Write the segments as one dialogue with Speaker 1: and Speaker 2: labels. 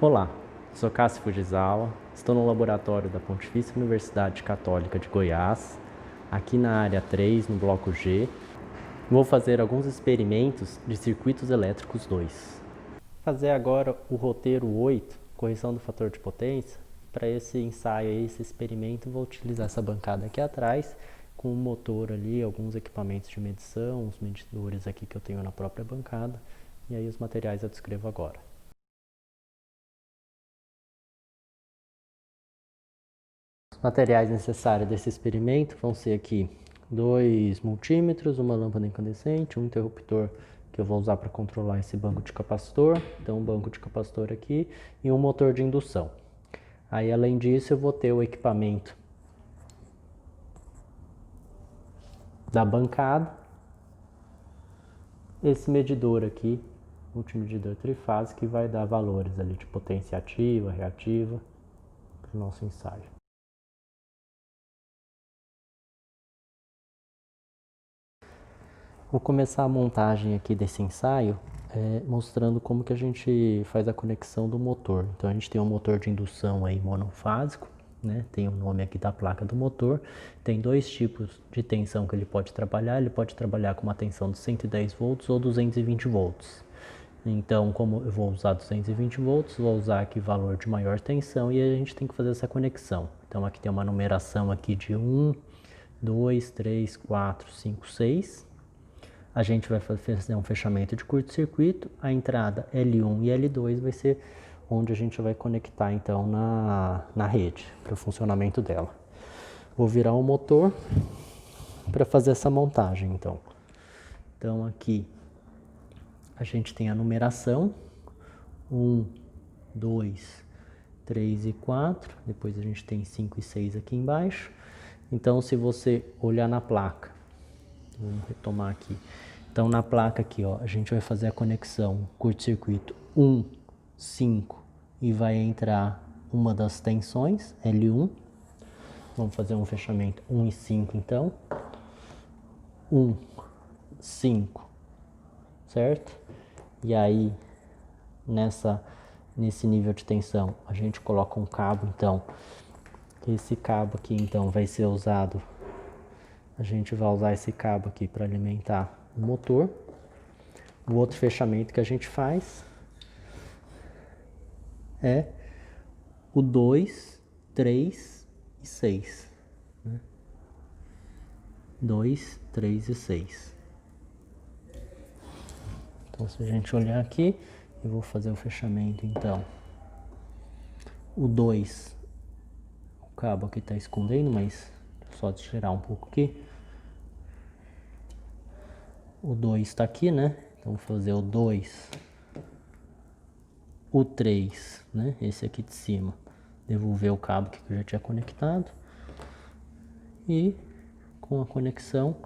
Speaker 1: Olá, sou Cássio Fujisawa, estou no laboratório da Pontifícia Universidade Católica de Goiás, aqui na área 3, no bloco G. Vou fazer alguns experimentos de circuitos elétricos 2. Fazer agora o roteiro 8, correção do fator de potência. Para esse ensaio, esse experimento, vou utilizar essa bancada aqui atrás, com um motor ali, alguns equipamentos de medição, os medidores aqui que eu tenho na própria bancada, e aí os materiais eu descrevo agora. Os materiais necessários desse experimento vão ser aqui 2 multímetros, uma lâmpada incandescente, um interruptor que eu vou usar para controlar esse banco de capacitor, então um banco de capacitor aqui e um motor de indução. Aí além disso eu vou ter o equipamento da bancada, esse medidor aqui, multimedidor trifásico, que vai dar valores ali de potência ativa, reativa para o nosso ensaio. Vou começar a montagem aqui desse ensaio mostrando como que a gente faz a conexão do motor. Então a gente tem um motor de indução aí monofásico, né? Tem o nome aqui da placa do motor. Tem dois tipos de tensão que ele pode trabalhar. Ele pode trabalhar com uma tensão de 110 volts ou 220 volts. Então, como eu vou usar 220 volts, vou usar aqui valor de maior tensão e a gente tem que fazer essa conexão. Então aqui tem uma numeração aqui de 1, 2, 3, 4, 5, 6. A gente vai fazer um fechamento de curto-circuito, a entrada L1 e L2 vai ser onde a gente vai conectar então na rede, para o funcionamento dela. Vou virar o motor para fazer essa montagem então. Então aqui a gente tem a numeração 1, 2, 3 e 4, depois a gente tem 5 e 6 aqui embaixo. Então se você olhar na placa, vamos retomar aqui. Então na placa aqui, ó, a gente vai fazer a conexão curto-circuito 1, 5 e vai entrar uma das tensões, L1. Vamos fazer um fechamento 1 e 5 então. 1, 5, certo? E aí nesse nível de tensão a gente coloca um cabo, então esse cabo aqui então vai ser usado. A gente vai usar esse cabo aqui para alimentar o motor. O outro fechamento que a gente faz é o 2, 3 e 6. 2, 3 e 6. Então, se a gente olhar aqui, eu vou fazer o fechamento então. O 2, o cabo aqui está escondendo, mas só tirar um pouco aqui. O 2 está aqui, né? Então, vou fazer o 2, o 3, né? Esse aqui de cima. Devolver o cabo que eu já tinha conectado. E com a conexão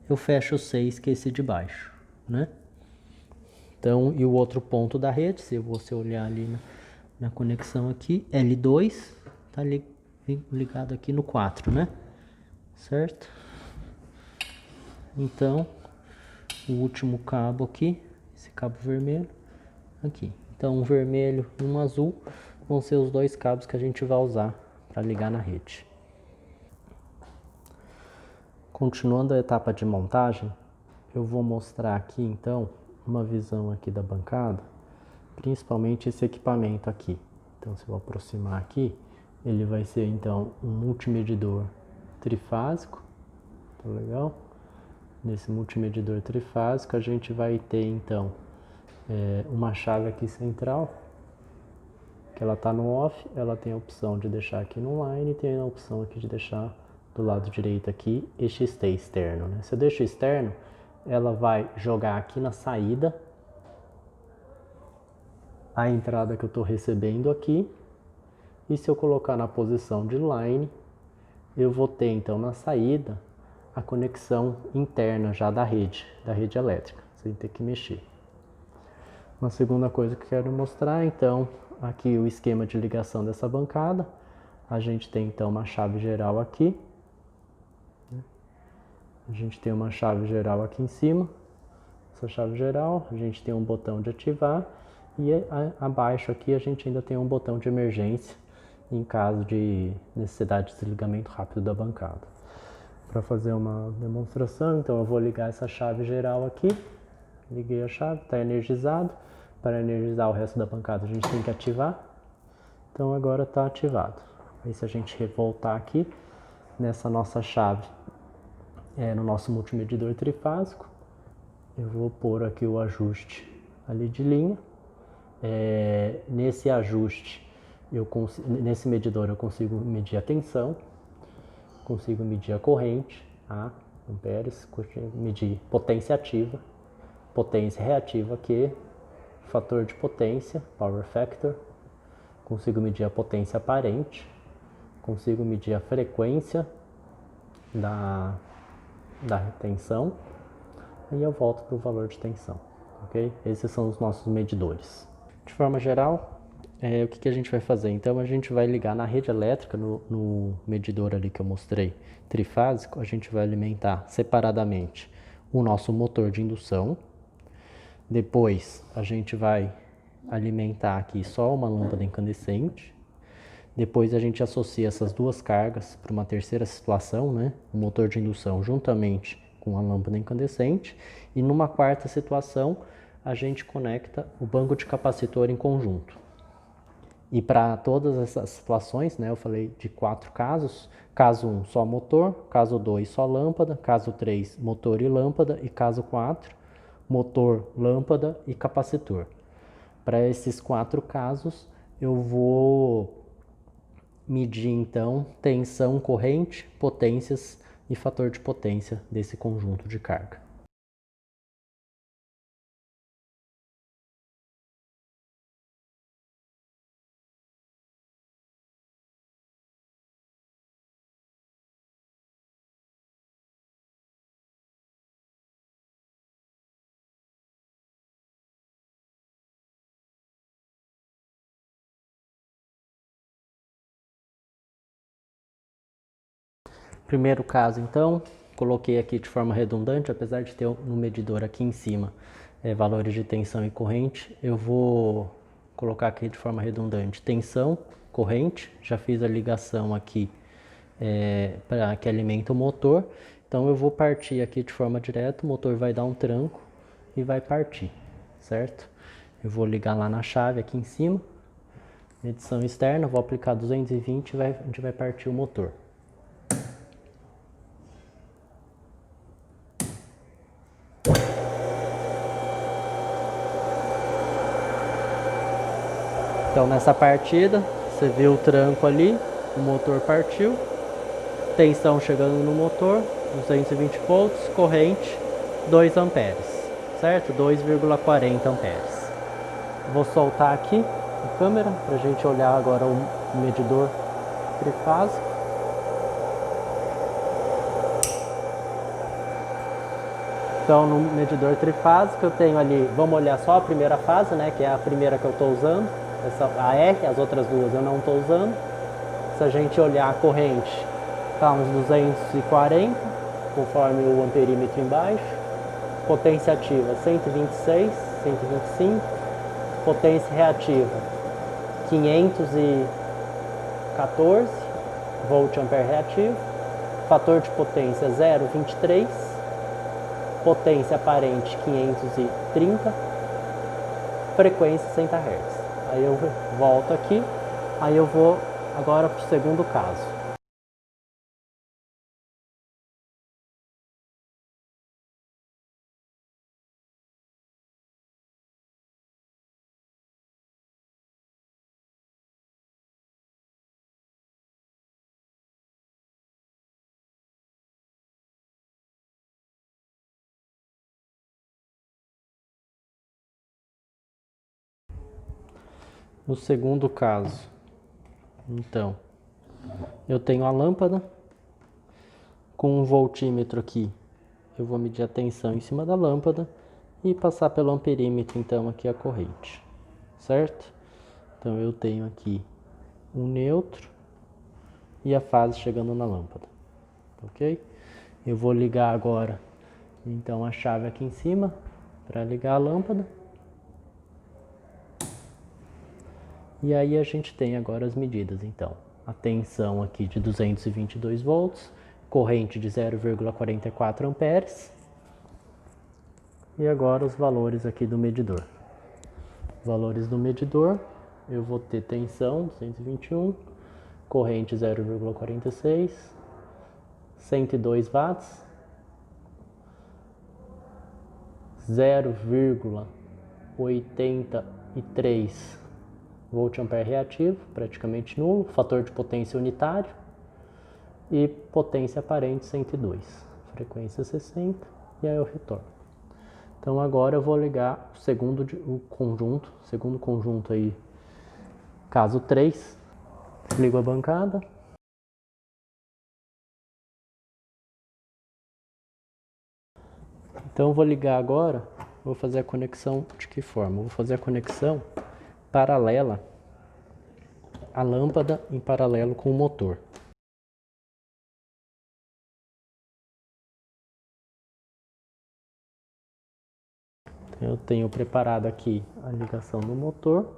Speaker 1: eu fecho o 6, que é esse de baixo, né? Então, e o outro ponto da rede, se você olhar ali na conexão aqui, L2, tá ligado aqui no 4, né? Certo? Então, o último cabo aqui, esse cabo vermelho, aqui. Então, um vermelho e um azul vão ser os dois cabos que a gente vai usar para ligar na rede. Continuando a etapa de montagem, eu vou mostrar aqui então uma visão aqui da bancada, principalmente esse equipamento aqui. Então, se eu aproximar aqui, ele vai ser então um multimedidor trifásico, tá legal? Nesse multimedidor trifásico a gente vai ter então uma chave aqui central, que ela está no off, ela tem a opção de deixar aqui no line e tem a opção aqui de deixar do lado direito aqui EXT externo, né? Se eu deixo externo, ela vai jogar aqui na saída a entrada que eu estou recebendo aqui, e se eu colocar na posição de line, eu vou ter então na saída a conexão interna já da rede elétrica, sem ter que mexer. Uma segunda coisa que eu quero mostrar, então, aqui o esquema de ligação dessa bancada. A gente tem então uma chave geral aqui. A gente tem uma chave geral aqui em cima. Essa chave geral, a gente tem um botão de ativar E abaixo aqui a gente ainda tem um botão de emergência em caso de necessidade de desligamento rápido da bancada. Para fazer uma demonstração, então eu vou ligar essa chave geral aqui. Liguei a chave, está energizado. Para energizar o resto da bancada a gente tem que ativar. Então agora está ativado. Aí se a gente voltar aqui nessa nossa chave, no nosso multimedidor trifásico, eu vou pôr aqui o ajuste ali de linha. Nesse ajuste, nesse medidor eu consigo medir a tensão, consigo medir a corrente, amperes, consigo medir potência ativa, potência reativa Q, fator de potência, power factor, consigo medir a potência aparente, consigo medir a frequência da tensão e eu volto para o valor de tensão, ok? Esses são os nossos medidores. De forma geral, o que a gente vai fazer? Então a gente vai ligar na rede elétrica, no medidor ali que eu mostrei, trifásico, a gente vai alimentar separadamente o nosso motor de indução. Depois a gente vai alimentar aqui só uma lâmpada incandescente. Depois a gente associa essas duas cargas para uma terceira situação, né? O motor de indução juntamente com a lâmpada incandescente. E numa quarta situação, a gente conecta o banco de capacitor em conjunto. E para todas essas situações, né, eu falei de 4 casos. Caso 1, só motor. Caso 2, só lâmpada. Caso 3, motor e lâmpada. E caso 4, motor, lâmpada e capacitor. Para esses 4 casos, eu vou medir então tensão, corrente, potências e fator de potência desse conjunto de carga. Primeiro caso, então, coloquei aqui de forma redundante, apesar de ter no medidor aqui em cima valores de tensão e corrente, eu vou colocar aqui de forma redundante tensão, corrente, já fiz a ligação aqui para que alimenta o motor, então eu vou partir aqui de forma direta, o motor vai dar um tranco e vai partir, certo? Eu vou ligar lá na chave aqui em cima, medição externa, vou aplicar 220 e a gente vai partir o motor. Então nessa partida, você viu o tranco ali, o motor partiu, tensão chegando no motor, 220 volts, corrente 2 amperes, certo? 2,40 amperes. Vou soltar aqui a câmera para a gente olhar agora o medidor trifásico. Então no medidor trifásico eu tenho ali, vamos olhar só a primeira fase, né, que é a primeira que eu estou usando. A R, as outras duas eu não estou usando. Se a gente olhar a corrente, está uns 240, conforme o amperímetro embaixo. Potência ativa 126, 125. Potência reativa 514 volt ampere reativo. Fator de potência 0,23. Potência aparente 530. Frequência 60 Hz. Aí eu volto aqui, aí eu vou agora para o segundo caso. No segundo caso, então, eu tenho a lâmpada com um voltímetro aqui. Eu vou medir a tensão em cima da lâmpada e passar pelo amperímetro, então, aqui a corrente, certo? Então, eu tenho aqui um neutro e a fase chegando na lâmpada, ok? Eu vou ligar agora, então, a chave aqui em cima para ligar a lâmpada. E aí a gente tem agora as medidas, então. A tensão aqui de 222 volts, corrente de 0,44 amperes. E agora os valores aqui do medidor. Valores do medidor, eu vou ter tensão 221, corrente 0,46, 102 watts, 0,83 volt-ampere reativo, praticamente nulo, fator de potência unitário e potência aparente 102, frequência 60 e aí eu retorno. Então agora eu vou ligar o segundo conjunto aí, caso 3, ligo a bancada. Então eu vou ligar agora, vou fazer a conexão de que forma? Eu vou fazer a conexão paralela à lâmpada em paralelo com o motor. Então, eu tenho preparado aqui a ligação do motor,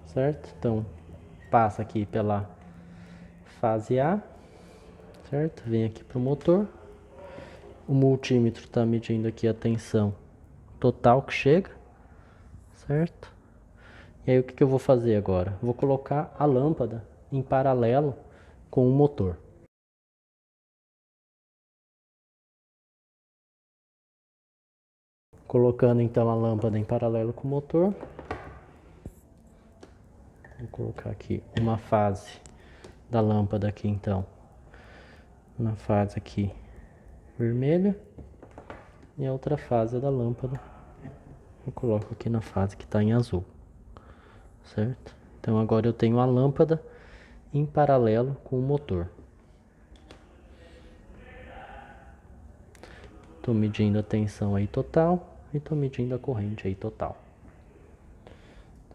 Speaker 1: certo? Então passa aqui pela fase A, certo? Vem aqui para o motor. O multímetro está medindo aqui a tensão total que chega, certo? E aí o que eu vou fazer agora? Vou colocar a lâmpada em paralelo com o motor. Colocando então a lâmpada em paralelo com o motor. Vou colocar aqui uma fase da lâmpada aqui então, na fase aqui vermelha, e a outra fase da lâmpada eu coloco aqui na fase que está em azul, certo? Então agora eu tenho a lâmpada em paralelo com o motor. Estou medindo a tensão aí total e estou medindo a corrente aí total.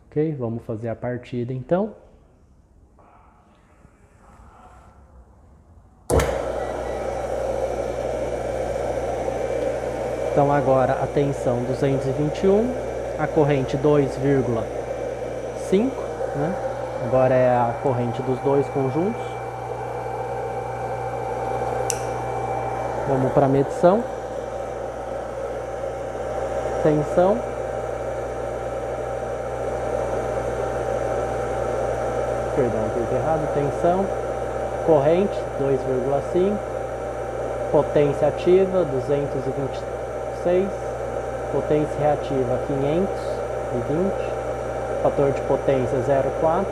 Speaker 1: Ok? Vamos fazer a partida então. Então agora a tensão 221, a corrente 2,5, né? Agora é a corrente dos dois conjuntos. Vamos para a medição. Tensão. Perdão, estou errado. Tensão. Corrente 2,5. Potência ativa 226. Potência reativa 520. Fator de potência 0,4.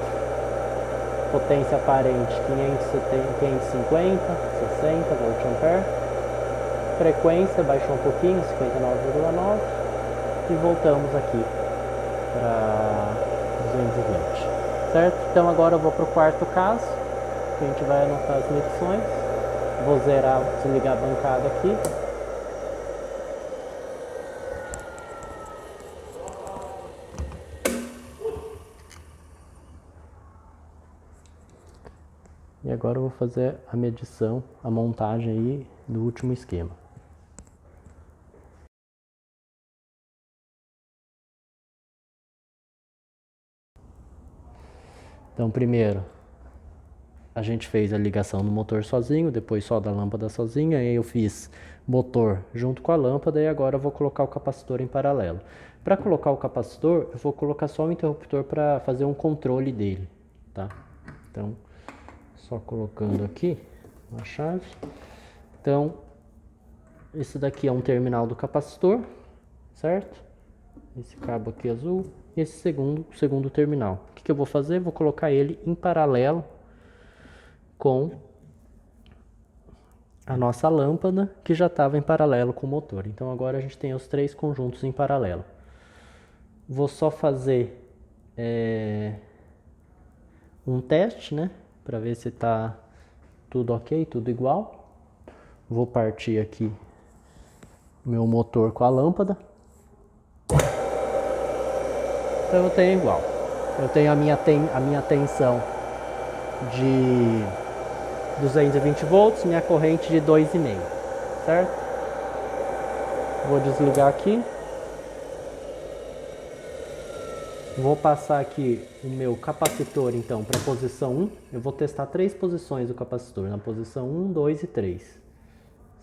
Speaker 1: Potência aparente 550, 60 volt-ampere. Frequência baixou um pouquinho, 59,9. E voltamos aqui para 220, certo? Então agora eu vou para o quarto caso, que a gente vai anotar as medições. Vou desligar a bancada aqui. E agora eu vou fazer a medição, a montagem aí do último esquema. Então primeiro a gente fez a ligação do motor sozinho, depois só da lâmpada sozinha, aí eu fiz motor junto com a lâmpada e agora eu vou colocar o capacitor em paralelo. Para colocar o capacitor, eu vou colocar só o interruptor para fazer um controle dele, tá? Então, só colocando aqui a chave. Então, esse daqui é um terminal do capacitor, certo? Esse cabo aqui azul. Esse segundo terminal. O que eu vou fazer? Vou colocar ele em paralelo com a nossa lâmpada, que já estava em paralelo com o motor. Então agora a gente tem os três conjuntos em paralelo. Vou só fazer um teste, né? Para ver se está tudo ok, tudo igual. Vou partir aqui meu motor com a lâmpada. Então eu tenho igual. Eu tenho a minha tensão de 220 volts, minha corrente de 2,5, certo? Vou desligar aqui. Vou passar aqui o meu capacitor, então, para a posição 1. Eu vou testar 3 posições do capacitor, na posição 1, 2 e 3.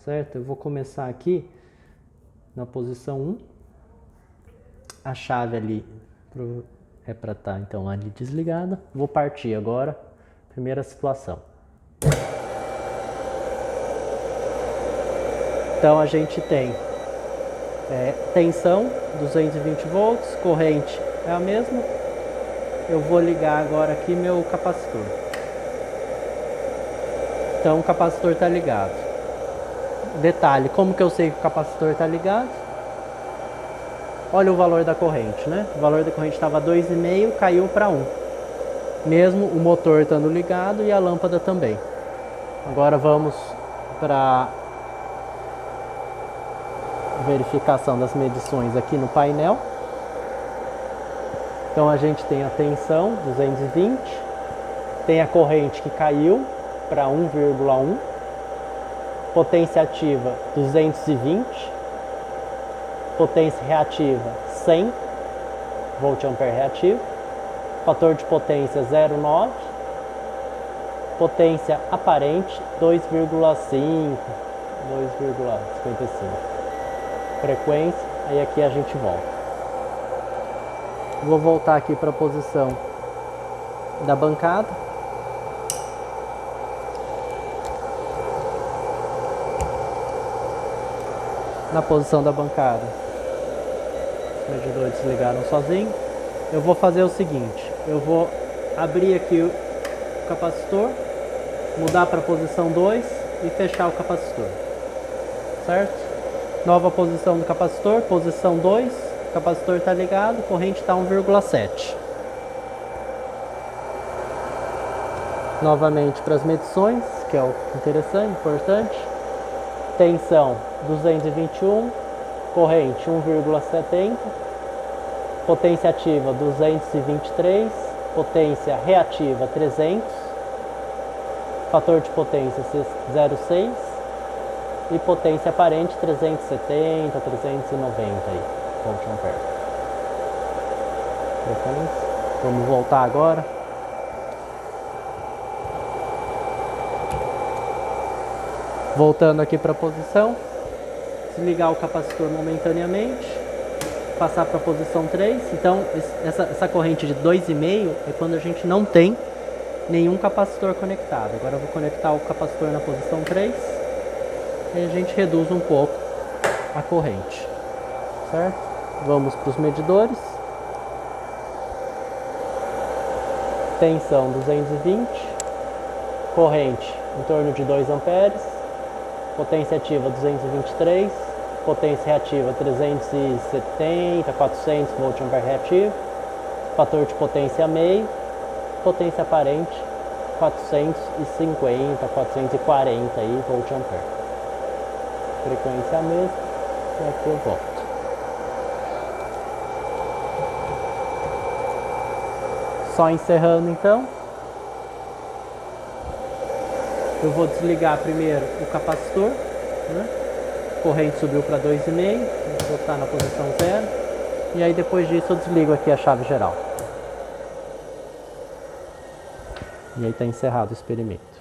Speaker 1: Certo? Eu vou começar aqui na posição 1. A chave ali é para estar, então, ali desligada. Vou partir agora. Primeira situação. Então, a gente tem tensão, 220 volts, corrente é a mesma. Eu vou ligar agora aqui meu capacitor. Então o capacitor está ligado. Detalhe, como que eu sei que o capacitor está ligado? Olha o valor da corrente, né? O valor da corrente estava 2,5, caiu para 1. Mesmo o motor estando ligado e a lâmpada também. Agora vamos para verificação das medições aqui no painel. Então a gente tem a tensão 220, tem a corrente que caiu para 1,1, potência ativa 220, potência reativa 100 volt-ampere reativo, fator de potência 0,9, potência aparente 2,5, 2,55, frequência, aí aqui a gente volta. Vou voltar aqui para a posição da bancada. Na posição da bancada, os medidores desligaram sozinho. Eu vou fazer o seguinte, eu vou abrir aqui o capacitor, mudar para a posição 2 e fechar o capacitor, certo? Nova posição do capacitor, posição 2, o capacitor está ligado, corrente está 1,7. Novamente para as medições, que é o interessante, importante. Tensão 221, corrente 1,70, potência ativa 223, potência reativa 300, fator de potência 0,6 e potência aparente 370, 390 aí, volt-ampere. Vamos voltar agora. Voltando aqui para a posição, desligar o capacitor momentaneamente, passar para a posição 3. Então, essa corrente de 2,5 é quando a gente não tem nenhum capacitor conectado. Agora eu vou conectar o capacitor na posição 3 e a gente reduz um pouco a corrente, certo? Vamos para os medidores. Tensão 220, corrente em torno de 2 amperes. Potência ativa 223, potência reativa 370, 400 volt-ampere reativo, fator de potência meio, potência aparente 450, 440 aí, volt-ampere. Frequência mesmo, e aqui eu volto. Só encerrando então. Eu vou desligar primeiro o capacitor, né? Corrente subiu para 2,5, vou botar na posição 0. E aí depois disso eu desligo aqui a chave geral. E aí está encerrado o experimento.